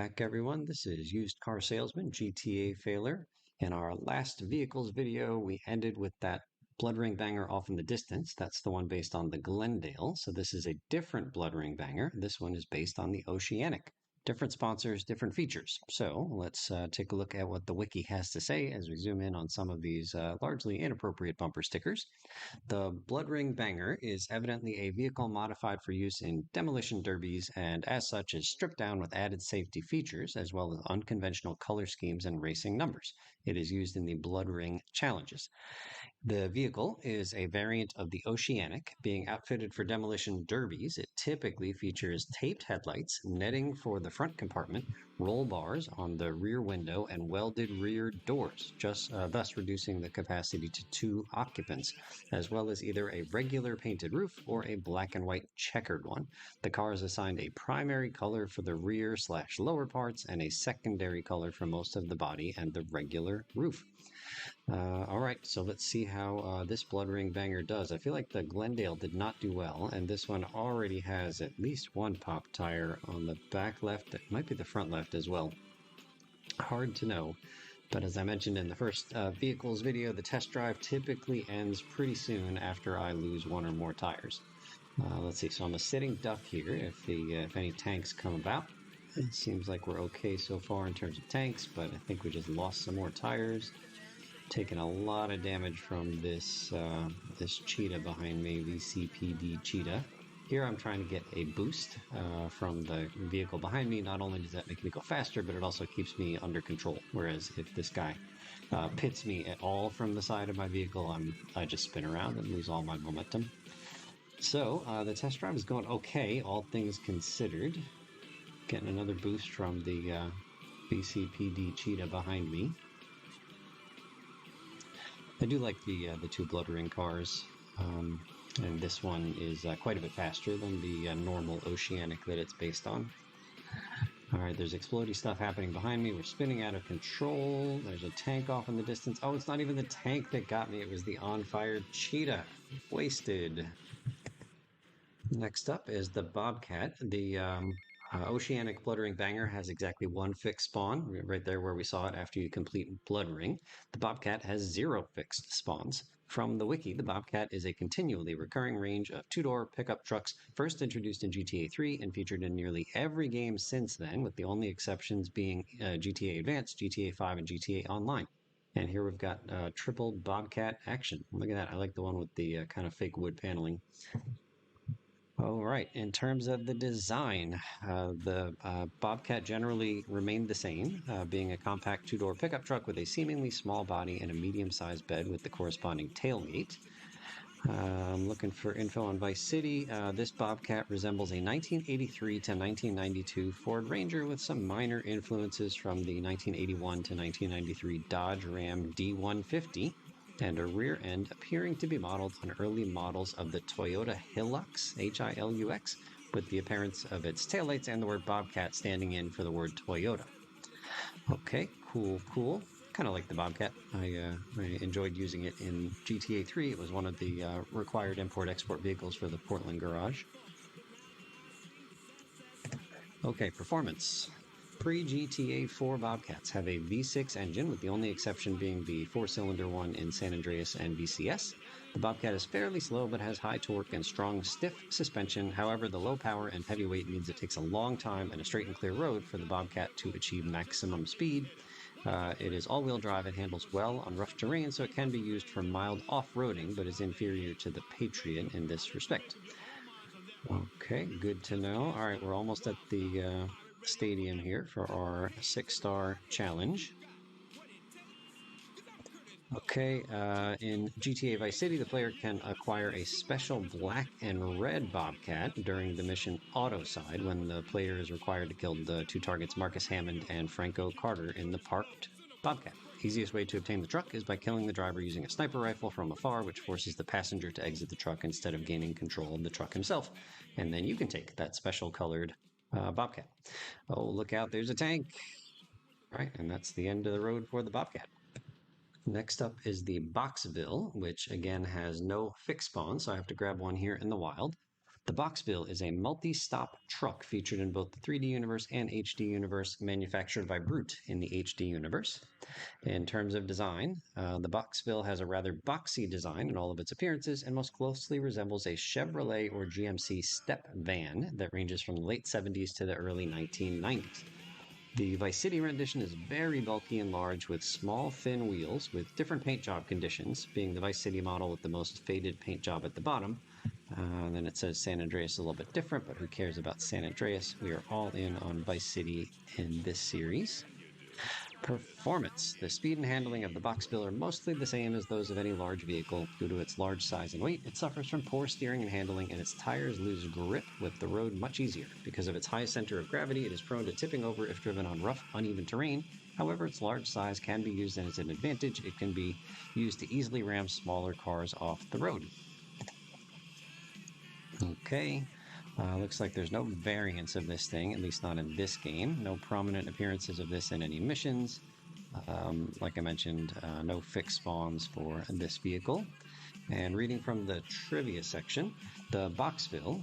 back, everyone. This is Used Car Salesman, GTA Failer. In our last vehicles video, we ended with that blood ring banger off in the distance. That's the one based on the Glendale. So this is a different blood ring banger. This one is based on the Oceanic. Different sponsors, different features. So let's take a look at what the wiki has to say as we zoom in on some of these largely inappropriate bumper stickers. The blood ring banger is evidently a vehicle modified for use in demolition derbies and as such is stripped down with added safety features as well as unconventional color schemes and racing numbers. It is used in the blood ring challenges. The vehicle is a variant of the Oceanic, being outfitted for demolition derbies. It typically features taped headlights, netting for the front compartment, roll bars on the rear window, and welded rear doors, thus reducing the capacity to 2 occupants, as well as either a regular painted roof or a black and white checkered one. The car is assigned a primary color for the rear/lower parts and a secondary color for most of the body and the regular roof. All right, so let's see how this blood ring banger does. I feel like the Glendale did not do well, and this one already has at least one pop tire on the back left. It might be the front left as well. Hard to know, but as I mentioned in the first vehicles video, the test drive typically ends pretty soon after I lose one or more tires. Let's see, so I'm a sitting duck here if any tanks come about. It seems like we're okay so far in terms of tanks, but I think we just lost some more tires. Taking a lot of damage from this cheetah behind me, VCPD cheetah. Here I'm trying to get a boost from the vehicle behind me. Not only does that make me go faster, but it also keeps me under control. Whereas if this guy pits me at all from the side of my vehicle, I just spin around and lose all my momentum. So the test drive is going okay, all things considered. Getting another boost from the VCPD cheetah behind me. I do like the 2 blood ring cars, and this one is quite a bit faster than the normal Oceanic that it's based on. All right, there's explodey stuff happening behind me. We're spinning out of control. There's a tank off in the distance. Oh, it's not even the tank that got me. It was the on-fire cheetah. Wasted. Next up is the Bobcat. The Oceanic blood ring banger has exactly 1 fixed spawn, right there where we saw it after you complete blood ring. The Bobcat has 0 fixed spawns. From the wiki, the Bobcat is a continually recurring range of 2-door pickup trucks, first introduced in GTA 3 and featured in nearly every game since then, with the only exceptions being GTA Advanced, GTA 5, and GTA Online. And here we've got triple Bobcat action. Look at that. I like the one with the kind of fake wood paneling. All right, in terms of the design, the Bobcat generally remained the same, being a compact 2-door pickup truck with a seemingly small body and a medium-sized bed with the corresponding tailgate. I'm looking for info on Vice City. This Bobcat resembles a 1983 to 1992 Ford Ranger with some minor influences from the 1981 to 1993 Dodge Ram D150. And a rear end appearing to be modeled on early models of the Toyota Hilux, Hilux, with the appearance of its taillights and the word Bobcat standing in for the word Toyota. Okay, cool. Kind of like the Bobcat. I enjoyed using it in GTA 3. It was one of the required import-export vehicles for the Portland garage. Okay, performance. Pre-GTA 4 Bobcats have a V6 engine, with the only exception being the 4-cylinder one in San Andreas and VCS. The Bobcat is fairly slow but has high torque and strong, stiff suspension. However, the low power and heavy weight means it takes a long time and a straight and clear road for the Bobcat to achieve maximum speed. It is all-wheel drive and handles well on rough terrain, so it can be used for mild off-roading, but is inferior to the Patriot in this respect. Okay, good to know. All right, we're almost at the stadium here for our 6-star challenge. Okay, in GTA Vice City, the player can acquire a special black and red Bobcat during the mission Auto Side when the player is required to kill the 2 targets Marcus Hammond and Franco Carter in the parked Bobcat. Easiest way to obtain the truck is by killing the driver using a sniper rifle from afar, which forces the passenger to exit the truck instead of gaining control of the truck himself. And then you can take that special colored Bobcat. Oh, look out, there's a tank. Right, and that's the end of the road for the Bobcat. Next up is the Boxville, which again has no fixed spawn, so I have to grab one here in the wild. The Boxville is a multi-stop truck featured in both the 3D universe and HD universe, manufactured by Brute in the HD universe. In terms of design, the Boxville has a rather boxy design in all of its appearances and most closely resembles a Chevrolet or GMC step van that ranges from the late 70s to the early 1990s. The Vice City rendition is very bulky and large with small, thin wheels with different paint job conditions, being the Vice City model with the most faded paint job at the bottom. Then it says San Andreas is a little bit different, but who cares about San Andreas? We are all in on Vice City in this series. Performance. The speed and handling of the Boxville are mostly the same as those of any large vehicle. Due to its large size and weight, it suffers from poor steering and handling, and its tires lose grip with the road much easier. Because of its high center of gravity, it is prone to tipping over if driven on rough, uneven terrain. However, its large size can be used as an advantage. It can be used to easily ram smaller cars off the road. Okay. Looks like there's no variants of this thing, at least not in this game. No prominent appearances of this in any missions. Like I mentioned, no fixed spawns for this vehicle. And reading from the trivia section, the Boxville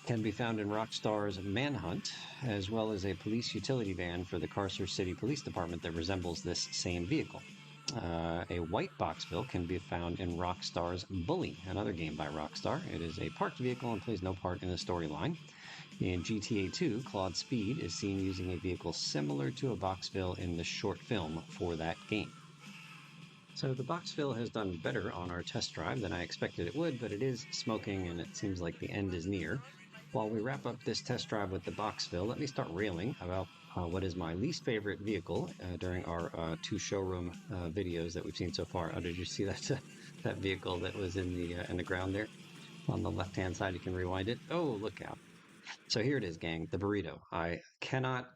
can be found in Rockstar's Manhunt, as well as a police utility van for the Carcer City Police Department that resembles this same vehicle. A white Boxville can be found in Rockstar's Bully, another game by Rockstar. It is a parked vehicle and plays no part in the storyline. In GTA 2, Claude Speed is seen using a vehicle similar to a Boxville in the short film for that game. So the Boxville has done better on our test drive than I expected it would, but it is smoking and it seems like the end is near. While we wrap up this test drive with the Boxville, let me start railing about what is my least favorite vehicle during our two showroom videos that we've seen so far. Oh, did you see that that vehicle that was in the ground there? On the left-hand side, you can rewind it. Oh, look out. So here it is, gang, the burrito. I cannot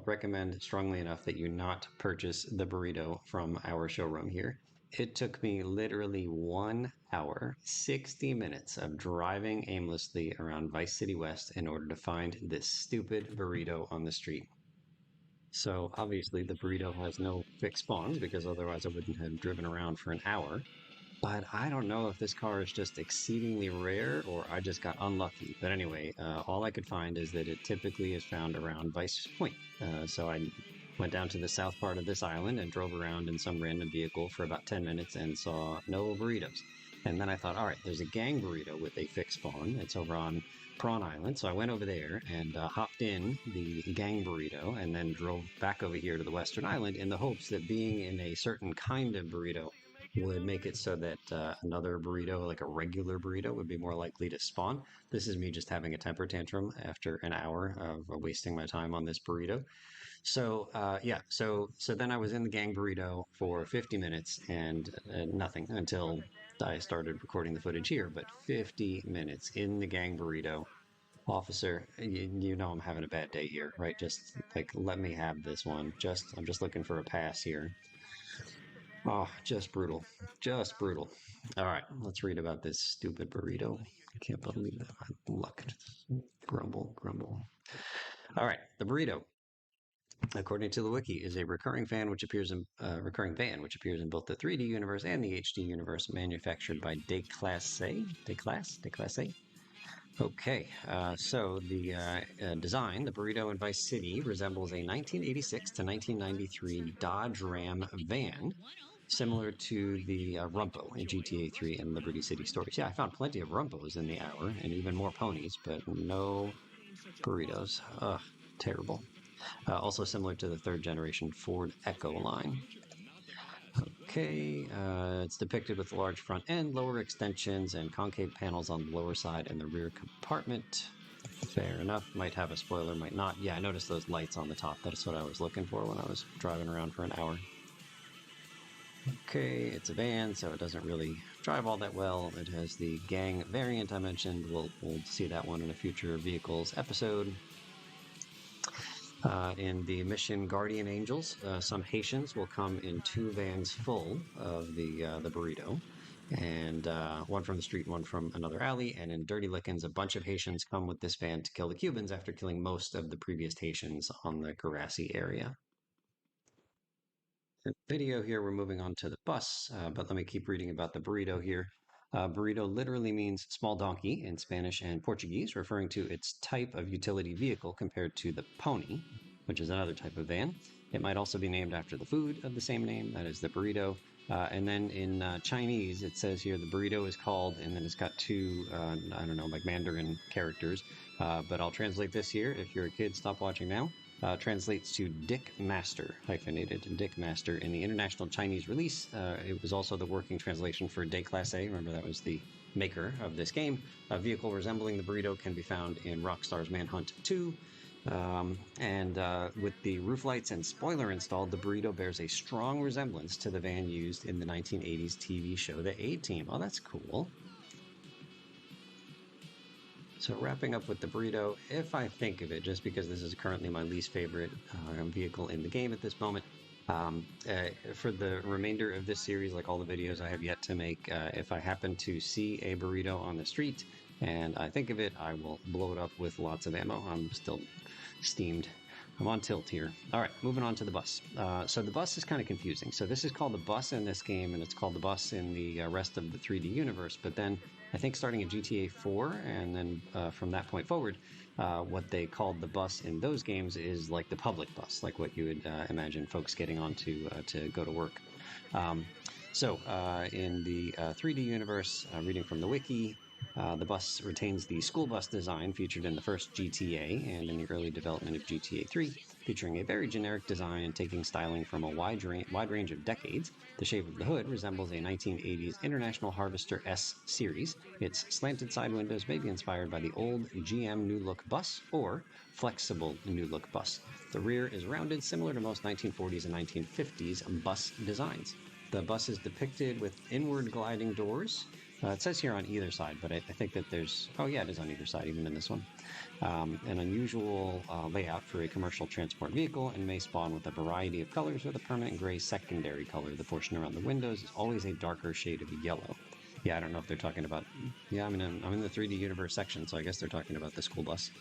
recommend strongly enough that you not purchase the burrito from our showroom here. It took me literally 1 hour, 60 minutes of driving aimlessly around Vice City West in order to find this stupid burrito on the street. So obviously the burrito has no fixed spawns because otherwise I wouldn't have driven around for an hour. But I don't know if this car is just exceedingly rare or I just got unlucky. But anyway, all I could find is that it typically is found around Vice Point. So I went down to the south part of this island and drove around in some random vehicle for about 10 minutes and saw no burritos. And then I thought, all right, there's a gang burrito with a fixed spawn. It's over on Prawn Island. So I went over there and hopped in the gang burrito and then drove back over here to the Western Island in the hopes that being in a certain kind of burrito would make it so that another burrito, like a regular burrito, would be more likely to spawn. This is me just having a temper tantrum after an hour of wasting my time on this burrito. So yeah, so then I was in the gang burrito for 50 minutes and nothing until I started recording the footage here. But 50 minutes in the gang burrito, officer, you know I'm having a bad day here, right? Just like let me have this one. I'm just looking for a pass here. Oh, just brutal. Just brutal. All right, let's read about this stupid burrito. I can't believe that. Luck. Grumble, grumble. All right, the burrito, according to the wiki, is a recurring fan which appears in recurring van which appears in both the 3D universe and the HD universe, manufactured by Declasse. Okay, so the design, the burrito in Vice City, resembles a 1986 to 1993 Dodge Ram van, similar to the Rumpo in GTA 3 and Liberty City Stories. Yeah, I found plenty of Rumpos in the hour and even more ponies, but no burritos. Ugh, terrible. Also similar to the third generation Ford Echo line. Okay, it's depicted with a large front end, lower extensions, and concave panels on the lower side and the rear compartment. Fair enough. Might have a spoiler, might not. Yeah, I noticed those lights on the top. That's what I was looking for when I was driving around for an hour. Okay, it's a van, so it doesn't really drive all that well. It has the gang variant I mentioned. We'll see that one in a future vehicles episode. In the mission Guardian Angels, some Haitians will come in 2 vans full of the burrito, and one from the street, one from another alley. And in Dirty Lickens, a bunch of Haitians come with this van to kill the Cubans after killing most of the previous Haitians on the grassy area. The video here, we're moving on to the bus, but let me keep reading about the burrito here. Burrito literally means small donkey in Spanish and Portuguese, referring to its type of utility vehicle compared to the pony, which is another type of van. It might also be named after the food of the same name, that is the burrito. And then in Chinese, it says here the burrito is called, and then it's got two, I don't know, like Mandarin characters. But I'll translate this here. If you're a kid, stop watching now. Translates to Dick Master, hyphenated Dick Master. In the international Chinese release, it was also the working translation for Déclassé. Remember, that was the maker of this game. A vehicle resembling the burrito can be found in Rockstar's Manhunt 2. With the roof lights and spoiler installed, the burrito bears a strong resemblance to the van used in the 1980s TV show The A-Team. Oh, that's cool. So wrapping up with the burrito, if I think of it, just because this is currently my least favorite vehicle in the game at this moment, for the remainder of this series, like all the videos I have yet to make, if I happen to see a burrito on the street and I think of it, I will blow it up with lots of ammo. I'm still steamed. I'm on tilt here. All right, moving on to the bus. So the bus is kind of confusing. So this is called the bus in this game, and it's called the bus in the rest of the 3D universe. But then I think starting in GTA 4, and then from that point forward, what they called the bus in those games is like the public bus, like what you would imagine folks getting on to go to work. In the 3D universe, reading from the wiki, the bus retains the school bus design featured in the first GTA and in the early development of GTA 3, featuring a very generic design and taking styling from a wide range of decades. The shape of the hood resembles a 1980s International Harvester S series. Its slanted side windows may be inspired by the old GM New Look bus or flexible New Look bus. The rear is rounded, similar to most 1940s and 1950s bus designs. The bus is depicted with inward gliding doors. It says here on either side, but I think that there's... Oh, yeah, it is on either side, even in this one. An unusual layout for a commercial transport vehicle and may spawn with a variety of colors with a permanent gray secondary color. The portion around the windows is always a darker shade of yellow. Yeah, I don't know if they're talking about... Yeah, I'm in the 3D universe section, so I guess they're talking about the school bus.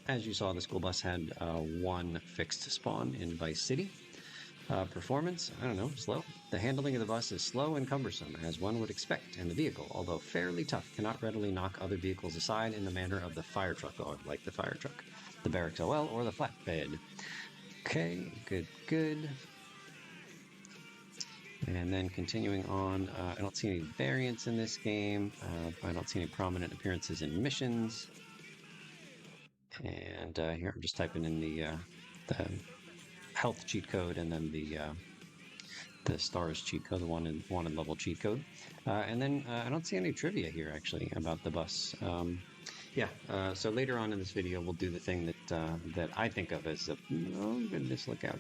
As you saw, the school bus had one fixed spawn in Vice City. Performance, I don't know, slow. The handling of the bus is slow and cumbersome, as one would expect, and the vehicle, although fairly tough, cannot readily knock other vehicles aside in the manner of the fire truck, or like the fire truck, the barracks OL, or the flatbed. Okay, good. And then continuing on, I don't see any variants in this game. I don't see any prominent appearances in missions. And here I'm just typing in the health cheat code and then the stars cheat code, the wanted level cheat code. And then I don't see any trivia here actually about the bus. So later on in this video we'll do the thing that I think of as a... Oh goodness, look out.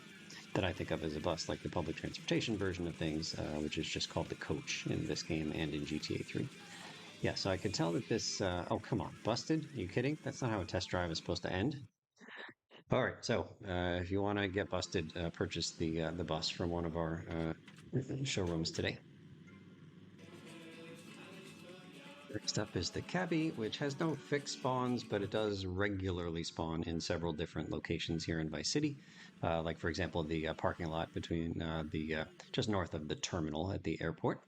That I think of as a bus, like the public transportation version of things, which is just called the coach in this game and in GTA 3. Yeah, so I could tell that this... oh, come on. Busted? Are you kidding? That's not how a test drive is supposed to end. All right, so if you want to get busted, purchase the bus from one of our showrooms today. Next up is the cabbie, which has no fixed spawns, but it does regularly spawn in several different locations here in Vice City. Like, for example, the parking lot between just north of the terminal at the airport.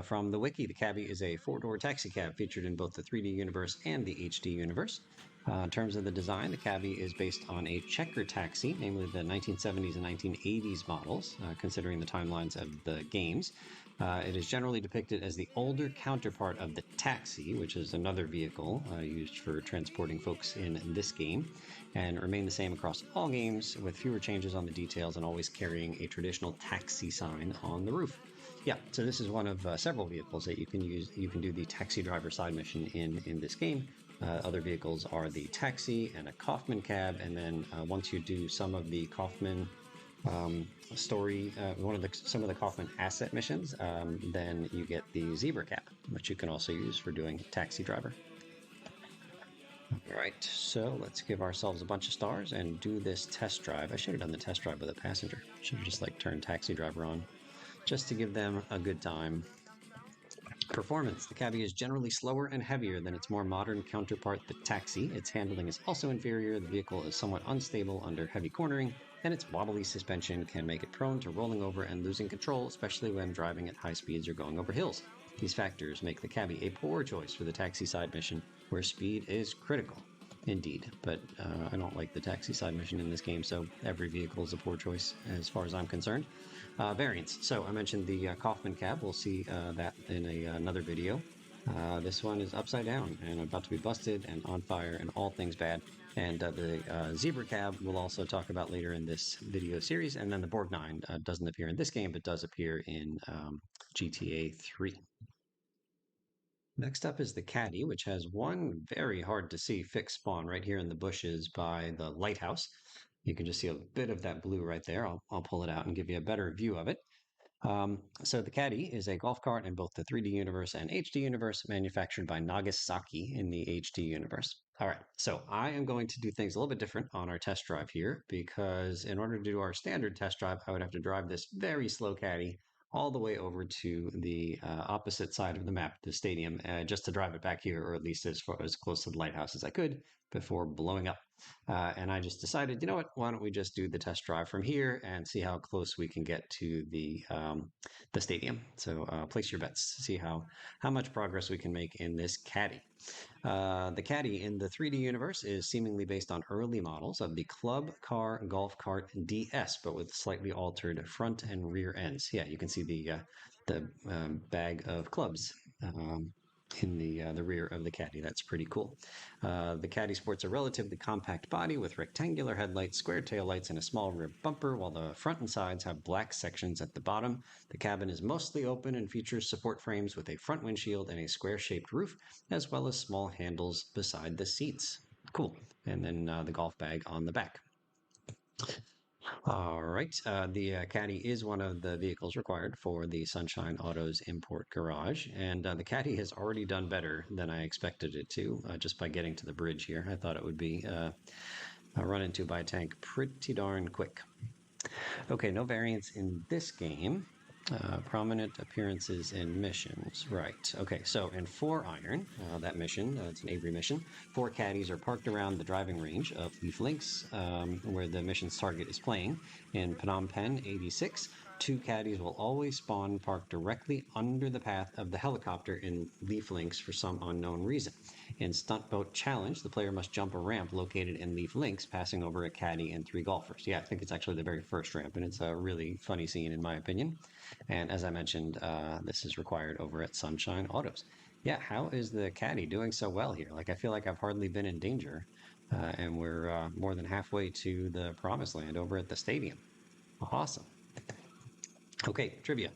From the wiki, the cabbie is a 4-door taxi cab featured in both the 3D universe and the HD universe. In terms of the design, the cabbie is based on a checker taxi, namely the 1970s and 1980s models, considering the timelines of the games. It is generally depicted as the older counterpart of the taxi, which is another vehicle used for transporting folks in this game, and remain the same across all games, with fewer changes on the details and always carrying a traditional taxi sign on the roof. Yeah, so this is one of several vehicles that you can use. You can do the taxi driver side mission in this game. Other vehicles are the taxi and a Kaufman cab, and then once you do some of the Kaufman story, some of the Kaufman asset missions, then you get the zebra cab, which you can also use for doing taxi driver. All right, so let's give ourselves a bunch of stars and do this test drive. I should have done the test drive with a passenger. Should have just turned taxi driver on, just to give them a good time. Performance. The cabbie is generally slower and heavier than its more modern counterpart, the taxi. Its handling is also inferior. The vehicle is somewhat unstable under heavy cornering, and its wobbly suspension can make it prone to rolling over and losing control, especially when driving at high speeds or going over hills. These factors make the cabbie a poor choice for the taxi side mission, where speed is critical. Indeed, but I don't like the taxi side mission in this game, so every vehicle is a poor choice as far as I'm concerned. Variants. So I mentioned the Kaufman cab. We'll see that in another video. This one is upside down and about to be busted and on fire and all things bad. And the Zebra cab we'll also talk about later in this video series. And then the Borg 9 doesn't appear in this game, but does appear in GTA 3. Next up is the Caddy, which has one very hard to see fixed spawn right here in the bushes by the lighthouse. You can just see a bit of that blue right there. I'll pull it out and give you a better view of it. So the Caddy is a golf cart in both the 3D universe and HD universe, manufactured by Nagasaki in the HD universe. All right, so I am going to do things a little bit different on our test drive here, because in order to do our standard test drive, I would have to drive this very slow Caddy all the way over to the opposite side of the map, the stadium, just to drive it back here, or at least as far as close to the lighthouse as I could before blowing up. And I just decided, you know what? Why don't we just do the test drive from here and see how close we can get to the stadium? So place your bets. See how much progress we can make in this Caddy. The Caddy in the 3D universe is seemingly based on early models of the Club Car Golf Cart DS, but with slightly altered front and rear ends. Yeah, you can see the bag of clubs in the rear of the Caddy. That's pretty cool. The Caddy sports a relatively compact body with rectangular headlights, square taillights, and a small rear bumper, while the front and sides have black sections at the bottom. The cabin is mostly open and features support frames with a front windshield and a square-shaped roof, as well as small handles beside the seats. Cool. And then the golf bag on the back. All right. The Caddy is one of the vehicles required for the Sunshine Autos import garage, and the Caddy has already done better than I expected it to, just by getting to the bridge here. I thought it would be run into by a tank pretty darn quick. Okay, no variants in this game. Prominent appearances in missions. Right. Okay, so in 4 Iron, that mission, it's an Avery mission, 4 caddies are parked around the driving range of Leaf Links, where the mission's target is playing. In Phnom Penh 86, 2 caddies will always spawn parked directly under the path of the helicopter in Leaf Links for some unknown reason. In Stunt Boat Challenge, the player must jump a ramp located in Leaf Links, passing over a caddy and 3 golfers. Yeah, I think it's actually the very first ramp, and it's a really funny scene in my opinion. And as I mentioned, this is required over at Sunshine Autos. Yeah, how is the Caddy doing so well here? Like, I feel like I've hardly been in danger, and we're more than halfway to the promised land over at the stadium. Awesome. Okay, trivia.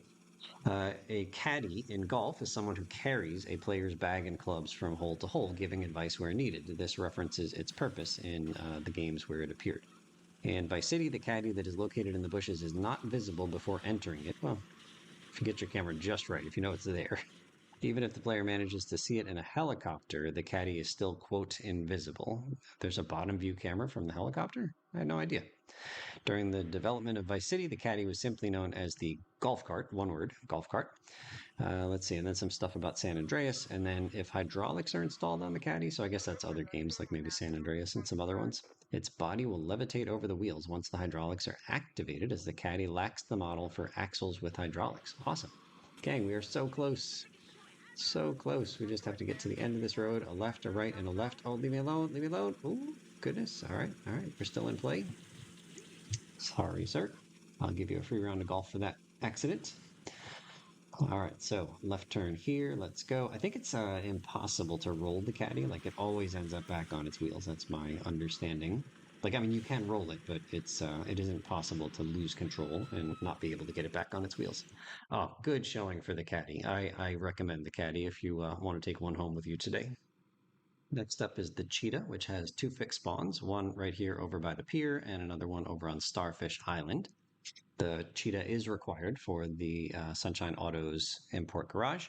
A caddy in golf is someone who carries a player's bag and clubs from hole to hole, giving advice where needed. This references its purpose in the games where it appeared. In Vice City, the caddy that is located in the bushes is not visible before entering it. Well, if you get your camera just right, if you know it's there. Even if the player manages to see it in a helicopter, the caddy is still, quote, invisible. There's a bottom view camera from the helicopter? I had no idea. During the development of Vice City, the caddy was simply known as the golf cart, one word, golf cart. Let's see, and then some stuff about San Andreas, and then if hydraulics are installed on the caddy, so I guess that's other games like maybe San Andreas and some other ones, its body will levitate over the wheels once the hydraulics are activated, as the caddy lacks the model for axles with hydraulics. Awesome. Gang, we are so close. So close. We just have to get to the end of this road, a left, a right, and a left. Oh, leave me alone, leave me alone. Oh, goodness. All right, we're still in play. Sorry, sir. I'll give you a free round of golf for that accident. All right, so left turn here. Let's go. I think it's impossible to roll the caddy. Like, it always ends up back on its wheels. That's my understanding. Like, I mean, you can roll it, but it isn't possible to lose control and not be able to get it back on its wheels. Oh, good showing for the caddy. I recommend the caddy if you want to take one home with you today. Next up is the Cheetah, which has 2 fixed spawns, one right here over by the pier and another one over on Starfish Island. The Cheetah is required for the Sunshine Autos import garage.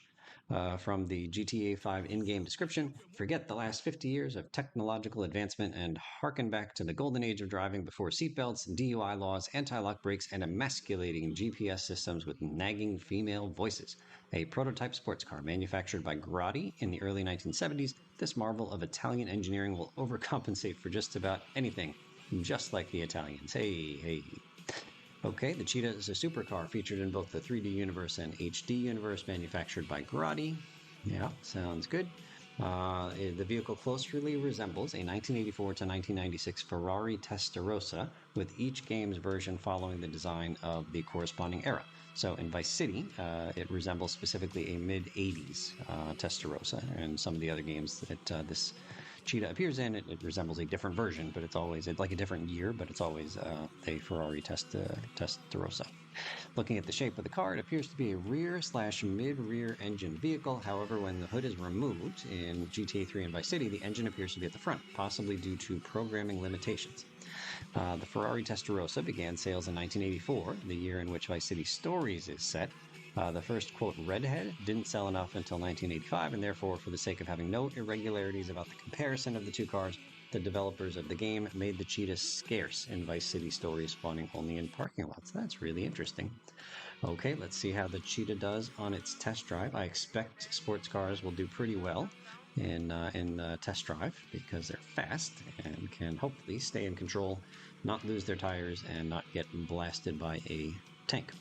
From the GTA 5 in-game description, forget the last 50 years of technological advancement and harken back to the golden age of driving before seatbelts, DUI laws, anti-lock brakes, and emasculating GPS systems with nagging female voices. A prototype sports car manufactured by Grotti in the early 1970s, this marvel of Italian engineering will overcompensate for just about anything, just like the Italians. Hey. Okay, the Cheetah is a supercar featured in both the 3D universe and HD universe, manufactured by Grotti. Yeah, sounds good. The vehicle closely resembles a 1984 to 1996 Ferrari Testarossa, with each game's version following the design of the corresponding era. So in Vice City, it resembles specifically a mid 80s Testarossa, and some of the other games that this Cheetah appears in, it resembles a different version, but it's always like a different year, but it's always a Ferrari Testarossa. Looking at the shape of the car, it appears to be a rear/mid-rear engine vehicle. However, when the hood is removed in GTA 3 and Vice City, the engine appears to be at the front, possibly due to programming limitations. The Ferrari Testarossa began sales in 1984, the year in which Vice City Stories is set. The first, quote, redhead didn't sell enough until 1985, and therefore, for the sake of having no irregularities about the comparison of the two cars, the developers of the game made the Cheetah scarce in Vice City Stories, spawning only in parking lots. That's really interesting. Okay, let's see how the Cheetah does on its test drive. I expect sports cars will do pretty well in test drive because they're fast and can hopefully stay in control, not lose their tires, and not get blasted by a tank.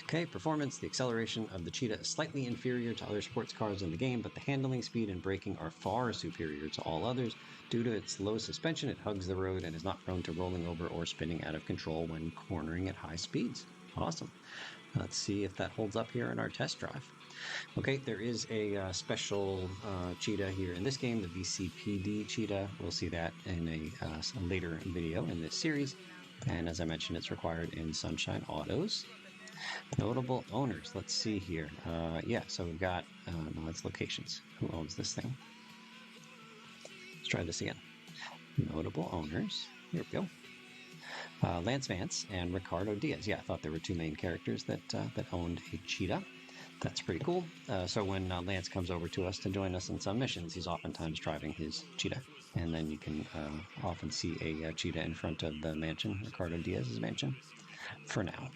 Okay, performance. The acceleration of the Cheetah is slightly inferior to other sports cars in the game, but the handling, speed, and braking are far superior to all others. Due to its low suspension, it hugs the road and is not prone to rolling over or spinning out of control when cornering at high speeds. Awesome. Let's see if that holds up here in our test drive. Okay, there is a special Cheetah here in this game, the VCPD Cheetah. We'll see that in a later video in this series. And as I mentioned, it's required in Sunshine Autos. Notable owners. Let's see here. Yeah, so we've got, no, that's locations. Who owns this thing? Let's try this again. Notable owners. Here we go. Lance Vance and Ricardo Diaz. Yeah, I thought there were two main characters that owned a Cheetah. That's pretty cool. So when Lance comes over to us to join us in some missions, he's oftentimes driving his Cheetah. And then you can often see a Cheetah in front of the mansion, Ricardo Diaz's mansion, for now.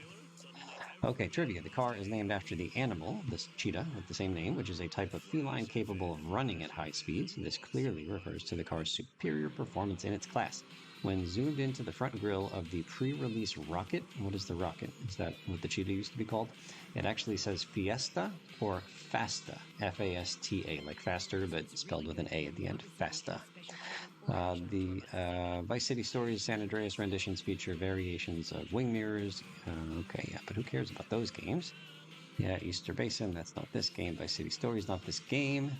Okay, trivia. The car is named after the animal, this cheetah, with the same name, which is a type of feline capable of running at high speeds. This clearly refers to the car's superior performance in its class. When zoomed into the front grille of the pre-release Rocket, what is the Rocket? Is that what the Cheetah used to be called? It actually says Fiesta or Fasta, F-A-S-T-A, like faster, but spelled with an A at the end, Fasta. The Vice City Stories San Andreas renditions feature variations of wing mirrors. Okay, yeah, but who cares about those games? Yeah, Easter Basin, that's not this game. Vice City Stories, not this game.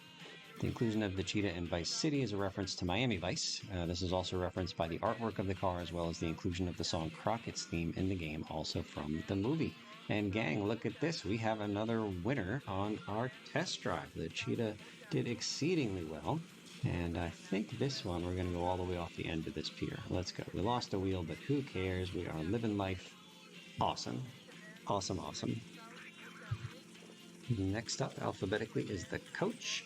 The inclusion of the Cheetah in Vice City is a reference to Miami Vice. This is also referenced by the artwork of the car, as well as the inclusion of the song Crockett's theme in the game, also from the movie. And gang, look at this. We have another winner on our test drive. The Cheetah did exceedingly well. And I think this one, we're going to go all the way off the end of this pier. Let's go. We lost a wheel, but who cares? We are living life. Awesome. Awesome, awesome. Next up, alphabetically, is the Coach,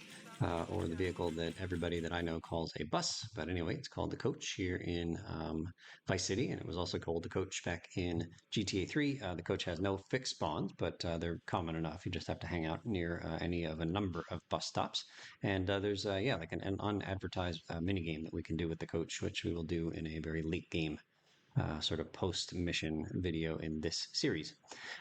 or the vehicle that everybody that I know calls a bus. But anyway, it's called the Coach here in Vice City, and it was also called the Coach back in GTA 3. The Coach has no fixed spawns, but they're common enough. You just have to hang out near any of a number of bus stops. And there's, yeah, like an unadvertised minigame that we can do with the Coach, which we will do in a very late game sort of post-mission video in this series.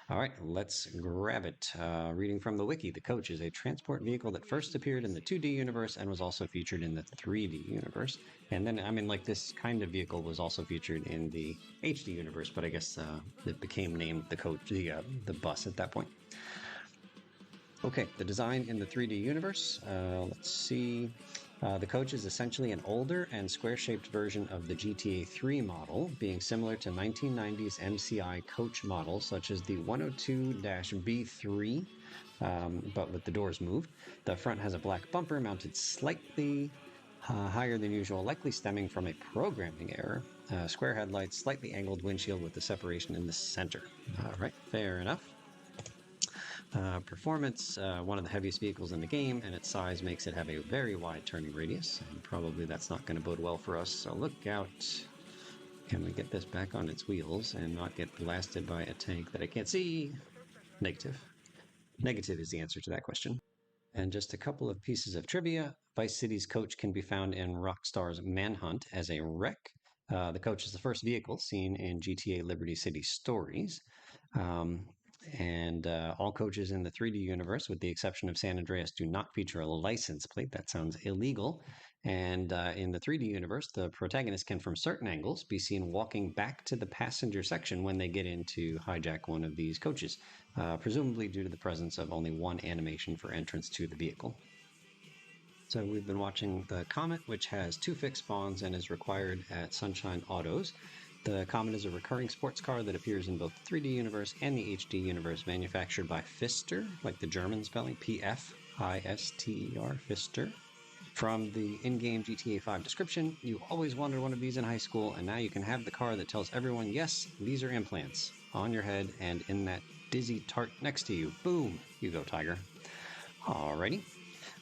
All right, let's grab it. Reading from the wiki, the Coach is a transport vehicle that first appeared in the 2D universe and was also featured in the 3D universe. And then, I mean, like this kind of vehicle was also featured in the HD universe, but I guess it became named the Coach, the bus at that point. Okay, the design in the 3D universe. Let's see. The Coach is essentially an older and square-shaped version of the GTA 3 model, being similar to 1990s MCI Coach models such as the 102-B3, but with the doors moved. The front has a black bumper mounted slightly higher than usual, likely stemming from a programming error. Square headlights, slightly angled windshield with the separation in the center. All right, fair enough. Performance, one of the heaviest vehicles in the game, and its size makes it have a very wide turning radius, and probably that's not going to bode well for us, so look out. Can we get this back on its wheels and not get blasted by a tank that I can't see? Negative. Negative is the answer to that question. And just a couple of pieces of trivia. Vice City's Coach can be found in Rockstar's Manhunt as a wreck, The coach is the first vehicle seen in GTA Liberty City Stories. Um, and all coaches in the 3D universe, with the exception of San Andreas, do not feature a license plate. That sounds illegal. And in the 3D universe, the protagonist can, from certain angles, be seen walking back to the passenger section when they get in to hijack one of these coaches, presumably due to the presence of only one animation for entrance to the vehicle. So we've been watching the Comet, which has 2 fixed spawns and is required at Sunshine Autos. The Comet is a recurring sports car that appears in both the 3D universe and the HD universe, manufactured by Pfister, like the German spelling, Pfister, Pfister. From the in-game GTA 5 description, you always wanted one of these in high school, and now you can have the car that tells everyone, yes, these are implants, on your head and in that dizzy tart next to you. Boom! You go, Tiger. Alrighty.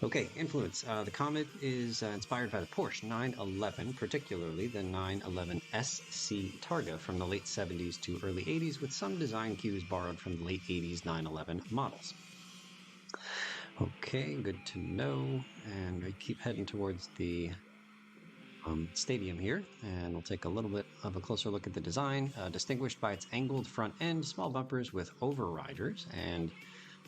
Okay, influence. The Comet is inspired by the Porsche 911, particularly the 911 SC Targa from the late 70s to early 80s, with some design cues borrowed from the late 80s 911 models. Okay, good to know. And we keep heading towards the stadium here, and we'll take a little bit of a closer look at the design. Distinguished by its angled front end, small bumpers with overriders, and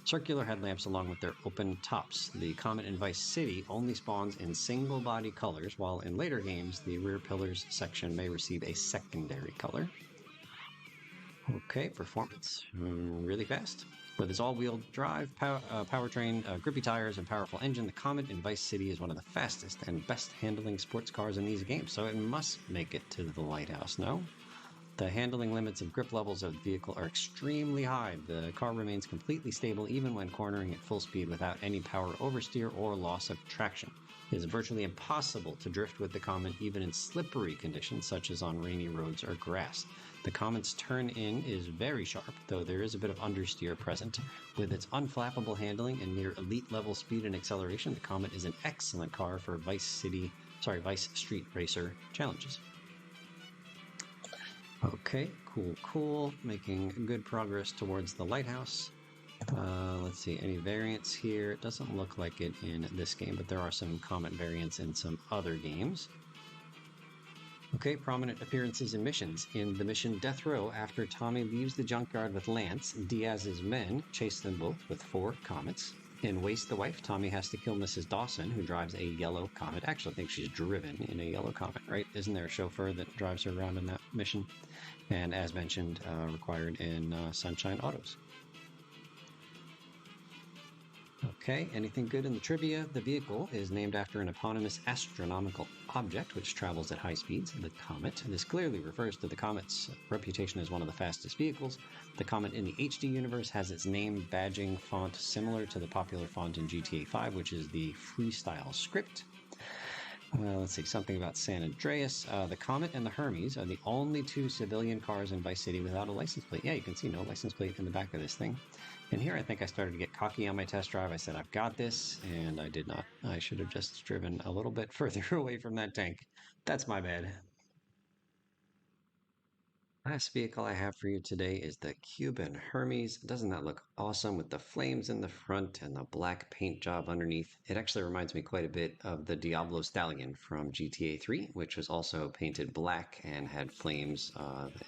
circular headlamps along with their open tops. The Comet in Vice City only spawns in single body colors, while in later games the rear pillars section may receive a secondary color. Okay, performance. Really fast. With its all-wheel drive, powertrain, grippy tires, and powerful engine, the Comet in Vice City is one of the fastest and best handling sports cars in these games, so it must make it to the lighthouse, no? The handling limits and grip levels of the vehicle are extremely high. The car remains completely stable even when cornering at full speed without any power oversteer or loss of traction. It is virtually impossible to drift with the Comet even in slippery conditions such as on rainy roads or grass. The Comet's turn-in is very sharp, though there is a bit of understeer present. With its unflappable handling and near elite level speed and acceleration, the Comet is an excellent car for Vice Street Racer challenges. Okay, cool. Making good progress towards the lighthouse. Let's see, any variants here? It doesn't look like it in this game, but there are some Comet variants in some other games. Okay, prominent appearances in missions. In the mission Death Row, after Tommy leaves the junkyard with Lance, Diaz's men chase them both with 4 Comets. In Waste the Wife, Tommy has to kill Mrs. Dawson, who drives a yellow Comet. Actually, I think she's driven in a yellow Comet, right? Isn't there a chauffeur that drives her around in that mission? And as mentioned, required in Sunshine Autos. Okay, anything good in the trivia? The vehicle is named after an eponymous astronomical object which travels at high speeds, the Comet. This clearly refers to the Comet's reputation as one of the fastest vehicles. The Comet in the HD universe has its name badging font similar to the popular font in GTA 5, which is the Freestyle script. Let's see, something about San Andreas. The Comet and the Hermes are the only 2 civilian cars in Vice City without a license plate. Yeah, you can see no license plate in the back of this thing. And here I think I started to get cocky on my test drive. I said, I've got this, and I did not. I should have just driven a little bit further away from that tank. That's my bad. Last vehicle I have for you today is the Cuban Hermes. Doesn't that look awesome with the flames in the front and the black paint job underneath? It actually reminds me quite a bit of the Diablo Stallion from GTA 3, which was also painted black and had flames.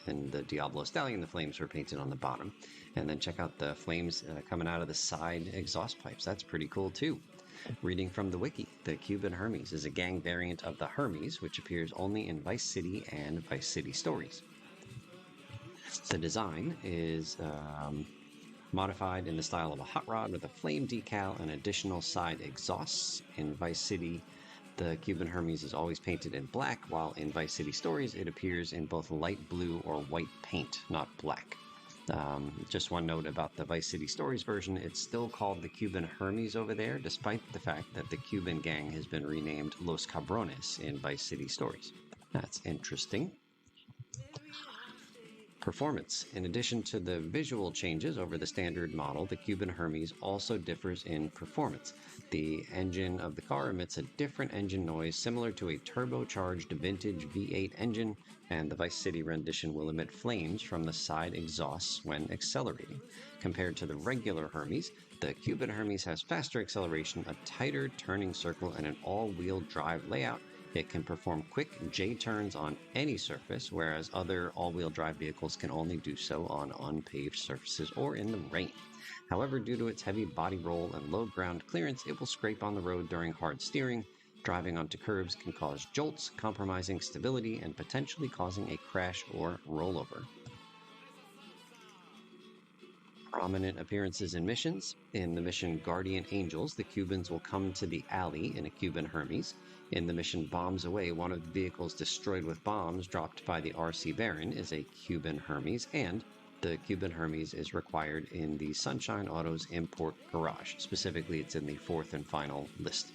In the Diablo Stallion, the flames were painted on the bottom. And then check out the flames coming out of the side exhaust pipes. That's pretty cool too. Reading from the wiki, the Cuban Hermes is a gang variant of the Hermes, which appears only in Vice City and Vice City Stories. The design is modified in the style of a hot rod with a flame decal and additional side exhausts. In Vice City, the Cuban Hermes is always painted in black, while in Vice City Stories, it appears in both light blue or white paint, not black. Just one note about the Vice City Stories version, it's still called the Cuban Hermes over there, despite the fact that the Cuban gang has been renamed Los Cabrones in Vice City Stories. That's interesting. Performance. In addition to the visual changes over the standard model, the Cuban Hermes also differs in performance. The engine of the car emits a different engine noise similar to a turbocharged vintage V8 engine, and the Vice City rendition will emit flames from the side exhausts when accelerating. Compared to the regular Hermes, the Cuban Hermes has faster acceleration, a tighter turning circle, and an all-wheel drive layout. It can perform quick J-turns on any surface, whereas other all-wheel drive vehicles can only do so on unpaved surfaces or in the rain. However, due to its heavy body roll and low ground clearance, it will scrape on the road during hard steering. Driving onto curbs can cause jolts, compromising stability and potentially causing a crash or rollover. Prominent appearances in missions. In the mission Guardian Angels, the Cubans will come to the alley in a Cuban Hermes. In the mission Bombs Away, one of the vehicles destroyed with bombs dropped by the RC Baron is a Cuban Hermes, and the Cuban Hermes is required in the Sunshine Autos import garage. Specifically, it's in the fourth and final list.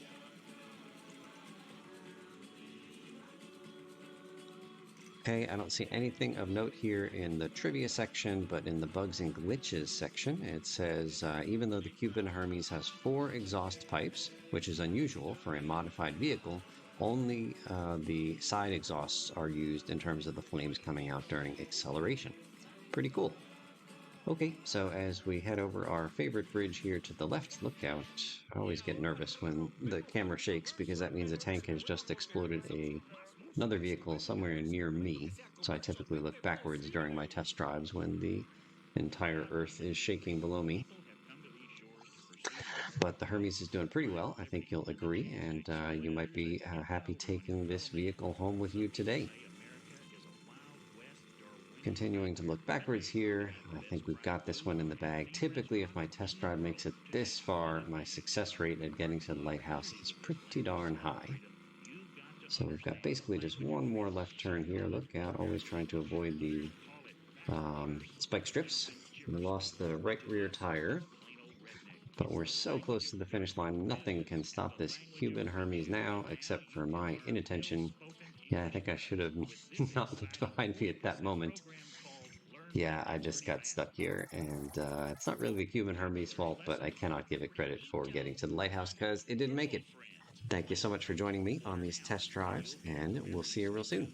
Okay, I don't see anything of note here in the trivia section, but in the bugs and glitches section, it says even though the Cuban Hermes has 4 exhaust pipes, which is unusual for a modified vehicle, only the side exhausts are used in terms of the flames coming out during acceleration. Pretty cool. Okay, so as we head over our favorite bridge here to the left, look out. I always get nervous when the camera shakes because that means a tank has just exploded another vehicle somewhere near me, so I typically look backwards during my test drives when the entire Earth is shaking below me. But the Hermes is doing pretty well, I think you'll agree, and you might be happy taking this vehicle home with you today. Continuing to look backwards here, I think we've got this one in the bag. Typically, if my test drive makes it this far, my success rate at getting to the lighthouse is pretty darn high. So we've got basically just one more left turn here. Look out, always trying to avoid the spike strips. We lost the right rear tire, but we're so close to the finish line, nothing can stop this Cuban Hermes now except for my inattention. Yeah, I think I should have not looked behind me at that moment. Yeah, I just got stuck here, and it's not really the Cuban Hermes' fault, but I cannot give it credit for getting to the lighthouse because it didn't make it. Thank you so much for joining me on these test drives, and we'll see you real soon.